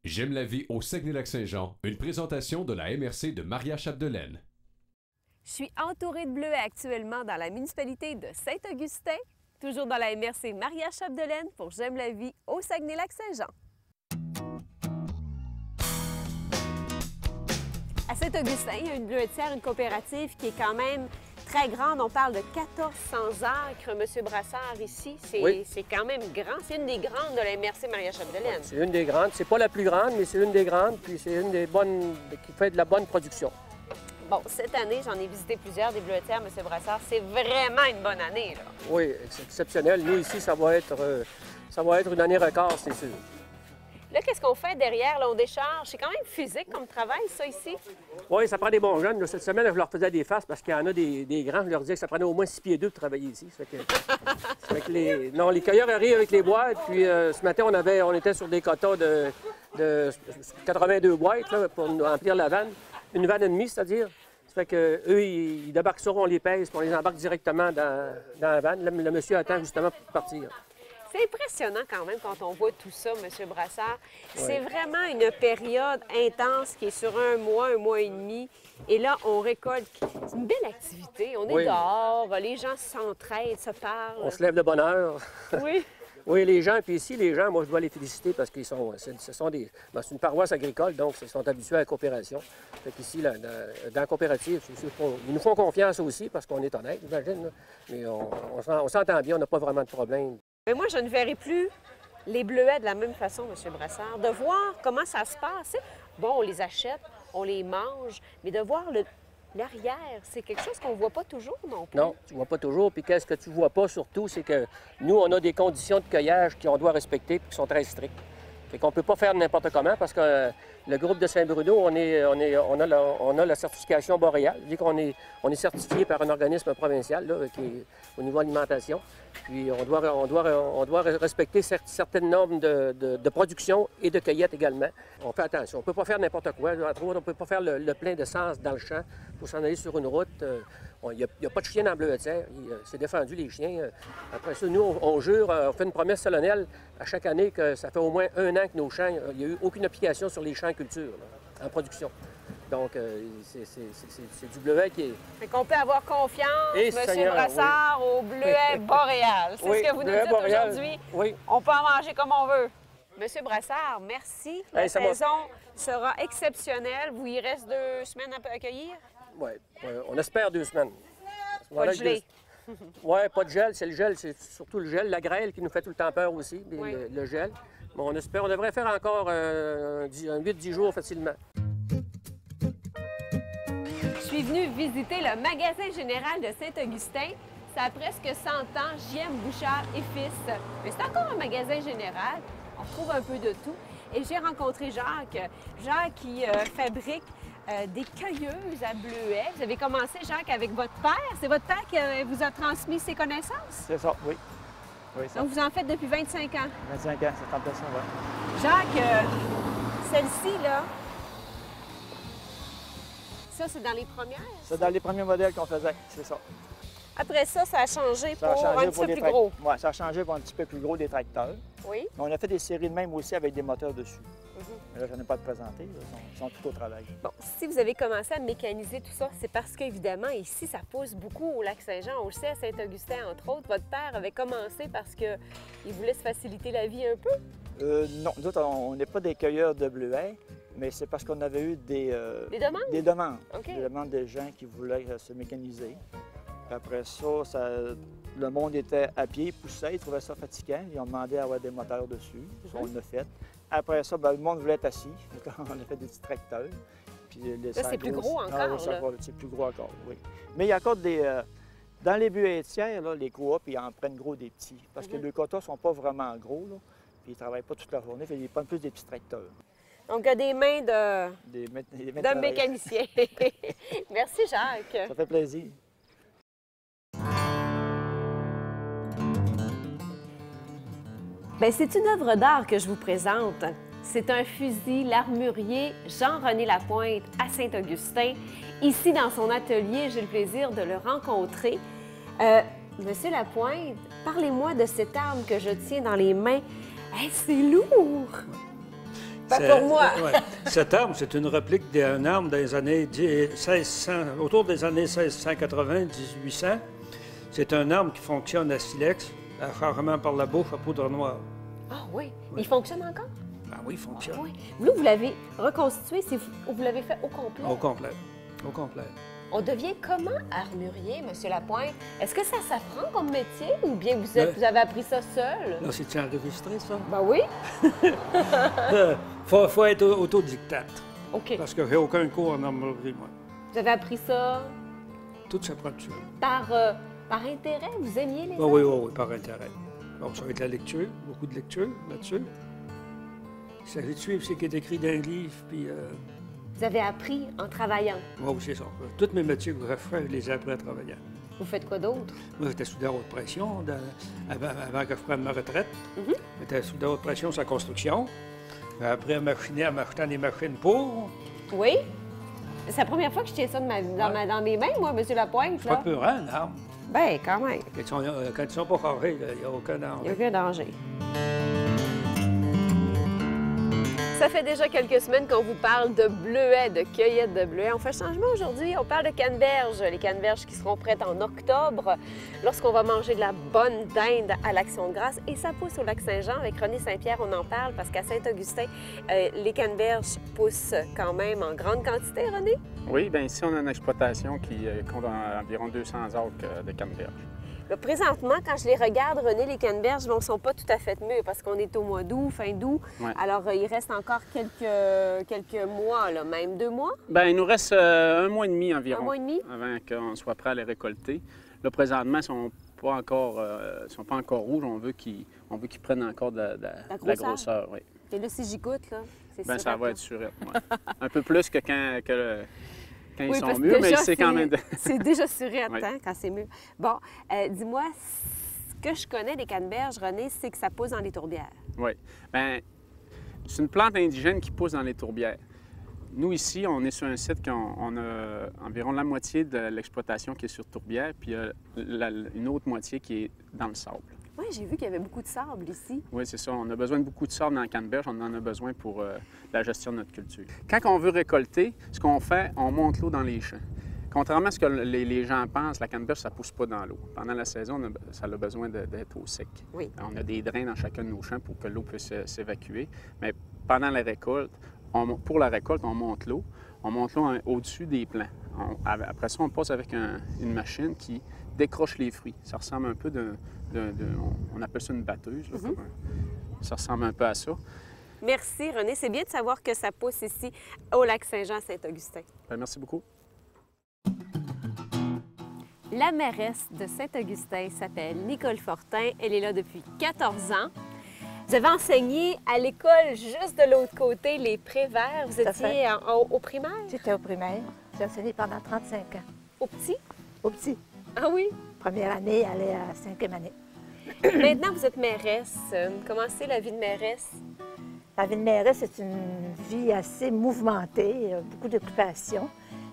J'aime la vie au Saguenay-Lac-Saint-Jean, une présentation de la MRC de Maria-Chapdelaine. Je suis entourée de bleuets actuellement dans la municipalité de Saint-Augustin, toujours dans la MRC Maria-Chapdelaine pour J'aime la vie au Saguenay-Lac-Saint-Jean. À Saint-Augustin, il y a une bleuetière, une coopérative qui est quand même très grande. On parle de 1400 acres, M. Brassard, ici. C'est quand même grand. C'est une des grandes de la MRC Maria-Chapdelaine. C'est une des grandes. C'est pas la plus grande, mais c'est une des grandes, puis c'est une des bonnes qui fait de la bonne production. Bon, cette année, j'en ai visité plusieurs des bleuetières, M. Brassard. C'est vraiment une bonne année, là. Oui, c'est exceptionnel. Nous, ici, ça va être une année record, c'est sûr. Là, qu'est-ce qu'on fait derrière? Là, on décharge. C'est quand même physique comme travail, ça, ici? Oui, ça prend des bons jeunes. Là, cette semaine, je leur faisais des faces parce qu'il y en a des grands. Je leur disais que ça prenait au moins 6 pieds 2 de travailler ici. Ça fait que les cueilleurs arrivent avec les boîtes. Puis ce matin, on était sur des quotas de 82 boîtes là, pour nous remplir la vanne. Une vanne et demie, c'est-à-dire. Ça fait qu'eux, ils débarquent sur, on les pèse, puis on les embarque directement dans la vanne. Le monsieur attend justement pour partir. C'est impressionnant quand même quand on voit tout ça, M. Brassard. C'est vraiment une période intense qui est sur un mois et demi. Et là, on récolte. C'est une belle activité. On est dehors, les gens s'entraident, se parlent. On se lève de bonne heure. Oui. Oui, les gens, puis ici, les gens, moi, je dois les féliciter parce qu'ils sont, c'est une paroisse agricole, donc ils sont habitués à la coopération. Fait qu'ici, dans la coopérative, ils nous font confiance aussi parce qu'on est honnête, j'imagine. Mais on s'entend bien, on n'a pas vraiment de problème. Mais moi, je ne verrai plus les bleuets de la même façon, M. Brassard. De voir comment ça se passe. Bon, on les achète, on les mange, mais de voir l'arrière, c'est quelque chose qu'on ne voit pas toujours non plus. Non, tu ne vois pas toujours. Puis qu'est-ce que tu ne vois pas surtout, c'est que nous, on a des conditions de cueillage qu'on doit respecter et qui sont très strictes. Fait qu'on ne peut pas faire n'importe comment parce que le groupe de Saint-Bruno, on a la certification boréale. Dit qu'on est certifié par un organisme provincial là, qui est au niveau alimentation. Puis on doit respecter certaines normes de production et de cueillette également. On fait attention. On ne peut pas faire n'importe quoi. Entre autres, on ne peut pas faire le plein d'essence dans le champ pour s'en aller sur une route. Il n'y a pas de chien dans la bleuetière. C'est défendu, les chiens. Après ça, nous, on jure, on fait une promesse solennelle à chaque année que ça fait au moins 1 an que nos champs, il n'y a eu aucune application sur les champs en culture, là, en production. Donc, c'est du bleuet qui est... Fait qu'on peut avoir confiance, Et M. Seigneur, Brassard, au bleuet boréal. C'est ce que vous nous dites aujourd'hui. Oui. On peut en manger comme on veut. M. Brassard, merci. La saison sera exceptionnelle. Vous y reste 2 semaines à accueillir? Oui, on espère 2 semaines. Pas de gelée. Oui, pas de gel. C'est le gel, c'est surtout le gel. La grêle qui nous fait tout le temps peur aussi, oui. le gel. Mais on espère, on devrait faire encore 8-10 jours facilement. Je suis venue visiter le magasin général de Saint-Augustin. Ça a presque 100 ans, J.M. Bouchard et Fils. Mais c'est encore un magasin général. On retrouve un peu de tout. Et j'ai rencontré Jacques. Jacques qui fabrique des cueilleuses à bleuets. Vous avez commencé, Jacques, avec votre père. C'est votre père qui vous a transmis ses connaissances? C'est ça, oui. Donc, vous en faites depuis 25 ans? 25 ans, c'est en ça, oui. Jacques, celle-ci, là, ça, c'est dans les premières? C'est dans les premiers modèles qu'on faisait, c'est ça. Après ça, ça a changé Ça a pour changé un petit peu plus gros? Oui, ça a changé pour un petit peu plus gros des tracteurs. Oui. Mais on a fait des séries de même aussi avec des moteurs dessus. Mais là, je n'en ai pas de présenter, ils sont tout au travail. Bon, si vous avez commencé à mécaniser tout ça, c'est parce qu'évidemment, ici, ça pousse beaucoup au Lac-Saint-Jean. On le sait, à Saint-Augustin, entre autres. Votre père avait commencé parce qu'il voulait se faciliter la vie un peu? Non, nous autres, on n'est pas des cueilleurs de bleuets, mais c'est parce qu'on avait eu des demandes? Des demandes. Okay. Des demandes de gens qui voulaient se mécaniser. Après ça, le monde était à pied, poussait, ils trouvaient ça fatigant. Ils ont demandé à avoir des moteurs dessus. On l'a fait. Après ça, le monde voulait être assis. On a fait des petits tracteurs. Puis là, c'est plus gros encore. C'est plus gros encore, oui. Mais il y a encore des... dans les bleuetières, là, les coops, ils en prennent gros des petits. Parce que les quotas ne sont pas vraiment gros, là. Puis ils ne travaillent pas toute la journée. Ils prennent plus des petits tracteurs. Donc, il y a des mains de mécanicien. Merci, Jacques. Ça fait plaisir. Bien, c'est une œuvre d'art que je vous présente. C'est un fusil l'armurier Jean-René Lapointe à Saint-Augustin. Ici, dans son atelier, j'ai le plaisir de le rencontrer. Monsieur Lapointe, parlez-moi de cette arme que je tiens dans les mains. Hey, c'est lourd! Pas pour moi. Ouais. Cet arbre, c'est une réplique d'un arbre des années 1600, autour des années 1680-1800. C'est un arbre qui fonctionne à silex, rarement par la bouche à poudre noire. Ah oui. Oui. Il fonctionne encore? Ah oui, il fonctionne. Ah, oui. Vous l'avez reconstitué, vous l'avez fait au complet? Au complet. Au complet. On devient comment armurier, M. Lapointe? Est-ce que ça s'apprend comme métier ou bien vous avez appris ça seul? Là, c'est-tu enregistré, ça? Ben oui. Faut être autodidacte. OK. Parce que j'ai aucun cours en armurerie, moi. Vous avez appris ça Tout s'apprend tout seul. par intérêt? Vous aimiez les Ah oui, oui, oui, par intérêt. Donc, ça va être la lecture, beaucoup de lecture là-dessus. Il s'agit de suivre ce qui est écrit dans un livre, puis... Vous avez appris en travaillant. Moi aussi, c'est ça. Tous mes métiers que je fais, je les ai appris en travaillant. Vous faites quoi d'autre? Moi, j'étais soudeur haute pression avant que je prenne ma retraite. J'étais soudeur haute pression sur la construction. J'ai appris à machiner en m'achetant des machines pour. Oui. C'est la première fois que je tiens ça dans mes mains, moi, M. Lapointe. C'est pas Là. peur, hein, l'arme? Bien, quand même. Quand ils sont pas carrés, il n'y a aucun Il n'y a danger. aucun danger. Ça fait déjà quelques semaines qu'on vous parle de bleuets, de cueillette de bleuets. On fait un changement aujourd'hui. On parle de canneberges. Les canneberges qui seront prêtes en octobre, lorsqu'on va manger de la bonne dinde à l'Action de grâce. Et ça pousse au lac Saint-Jean. Avec René Saint-Pierre, on en parle parce qu'à Saint-Augustin, les canneberges poussent quand même en grande quantité, René? Oui, bien ici, on a une exploitation qui compte environ 200 acres de canneberges. Là, présentement, quand je les regarde, René, les canneberges ne sont pas tout à fait mûres parce qu'on est au mois d'août, fin d'août. Ouais. Alors, il reste encore quelques mois, là, même 2 mois, Bien, il nous reste 1 mois et demi environ 1 mois et demi. avant qu'on soit prêt à les récolter. Là, présentement, ils ne sont pas encore rouges. On veut qu'ils prennent encore de la grosseur. Oui. Et là, si j'y goûte, là, c'est Bien, sûr. ça va être surette. Ouais. Un peu plus que quand ils Oui, sont parce que mûrs, mais déjà, c'est quand même... c'est déjà surette, Oui. hein, quand c'est mûr. Bon, dis-moi, ce que je connais des canneberges, René, c'est que ça pousse dans les tourbières. Oui. Bien, c'est une plante indigène qui pousse dans les tourbières. Nous, ici, on est sur un site qu'on a environ la moitié de l'exploitation qui est sur tourbière, puis une autre moitié qui est dans le sable. Oui, j'ai vu qu'il y avait beaucoup de sable ici. Oui, c'est ça. On a besoin de beaucoup de sable dans la canneberge. On en a besoin pour la gestion de notre culture. Quand on veut récolter, ce qu'on fait, on monte l'eau dans les champs. Contrairement à ce que les gens pensent, la canneberge, ça ne pousse pas dans l'eau. Pendant la saison, ça a besoin d'être au sec. Oui. On a des drains dans chacun de nos champs pour que l'eau puisse s'évacuer. Mais pendant la récolte, pour la récolte, on monte l'eau. On monte l'eau au-dessus des plants. Après ça, on passe avec une machine qui décroche les fruits. Ça ressemble un peu on appelle ça une batteuse. Là, ça ressemble un peu à ça. Merci, René. C'est bien de savoir que ça pousse ici au lac Saint-Jean à Saint-Augustin. Bien, merci beaucoup. La mairesse de Saint-Augustin s'appelle Nicole Fortin. Elle est là depuis 14 ans. Vous avez enseigné à l'école juste de l'autre côté, les Préverts. Vous Tout à étiez au primaire? J'étais au primaire. J'ai enseigné pendant 35 ans. Au petit? Au petit. Ah oui? Première année, aller à 5e année. Maintenant, vous êtes mairesse. Comment c'est la vie de mairesse? La vie de mairesse, c'est une vie assez mouvementée, beaucoup d'occupations.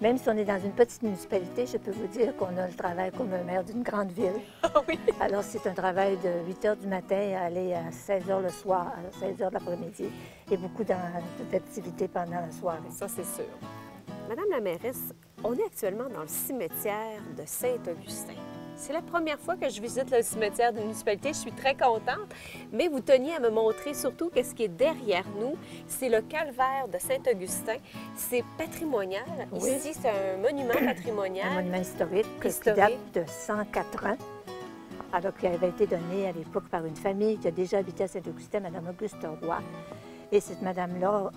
Même si on est dans une petite municipalité, je peux vous dire qu'on a le travail comme un maire d'une grande ville. Ah oui? Alors, c'est un travail de 8 h du matin à aller à 16 h le soir, à 16 h de l'après-midi, et beaucoup d'activités pendant la soirée. Ça, c'est sûr. Madame la mairesse, on est actuellement dans le cimetière de Saint-Augustin. C'est la première fois que je visite le cimetière de la municipalité. Je suis très contente, mais vous teniez à me montrer surtout que ce qui est derrière nous, c'est le calvaire de Saint-Augustin. C'est patrimonial. Oui. Ici, c'est un monument patrimonial. Un monument historique qui date de 104 ans, alors qui avait été donné à l'époque par une famille qui a déjà habité à Saint-Augustin, Mme Auguste Roy. Et cette madame-là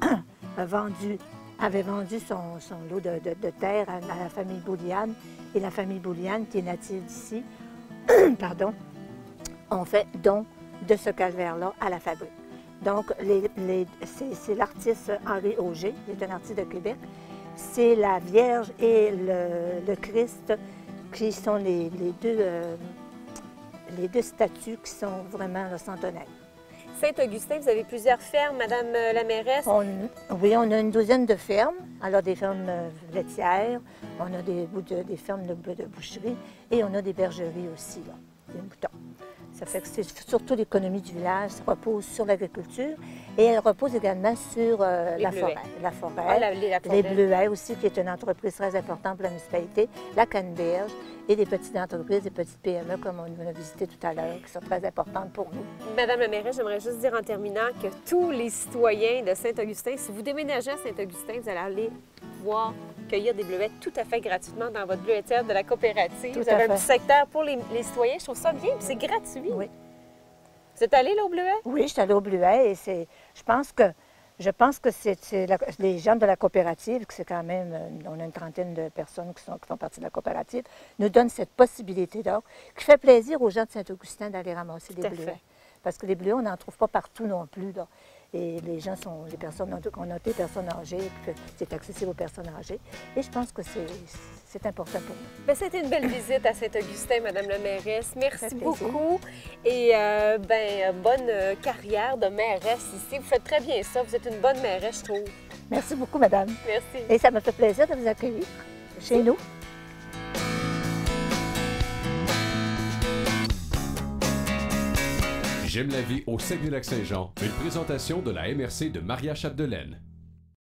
avait vendu son lot de terre à la famille Bouliane. Et la famille Bouliane, qui est native d'ici, pardon, ont fait don de ce calvaire-là à la fabrique. Donc, c'est l'artiste Henri Auger, qui est un artiste de Québec. C'est la Vierge et le Christ qui sont les deux statues qui sont vraiment le centenaire. Saint-Augustin, vous avez plusieurs fermes, Madame la mairesse. Oui, on a une douzaine de fermes. Alors, des fermes laitières, on a des fermes de boucherie et on a des bergeries aussi, là. des moutons. Ça fait que c'est surtout l'économie du village, ça repose sur l'agriculture et elle repose également sur la forêt. La forêt, les bleuets aussi, qui est une entreprise très importante pour la municipalité, la canneberge et des petites entreprises, des petites PME, comme on a visité tout à l'heure, qui sont très importantes pour nous. Madame la mairesse, j'aimerais juste dire en terminant que tous les citoyens de Saint-Augustin, si vous déménagez à Saint-Augustin, vous allez aller pouvoir cueillir des bleuets tout à fait gratuitement dans votre bleuetière de la coopérative. Vous avez un petit secteur pour les citoyens. Je trouve ça bien, puis c'est gratuit. Oui. Vous êtes allé là au bleuet? Oui, je suis allée au bleuet et je pense que c'est les gens de la coopérative, que c'est quand même, on a une trentaine de personnes qui font partie de la coopérative, nous donnent cette possibilité d'or qui fait plaisir aux gens de Saint-Augustin d'aller ramasser des bleuets. Parce que les bleuets, on n'en trouve pas partout non plus, là. Et les gens sont, les personnes, on a des personnes âgées, c'est accessible aux personnes âgées. Et je pense que c'est important pour nous. Bien, c'était une belle visite à Saint-Augustin, Madame la mairesse. Merci beaucoup. Et bonne carrière de mairesse ici. Vous faites très bien ça. Vous êtes une bonne mairesse, je trouve. Merci beaucoup, Madame. Merci. Et ça me fait plaisir de vous accueillir chez nous. J'aime la vie au Saguenay-Lac-Saint-Jean, une présentation de la MRC de Maria Chapdelaine.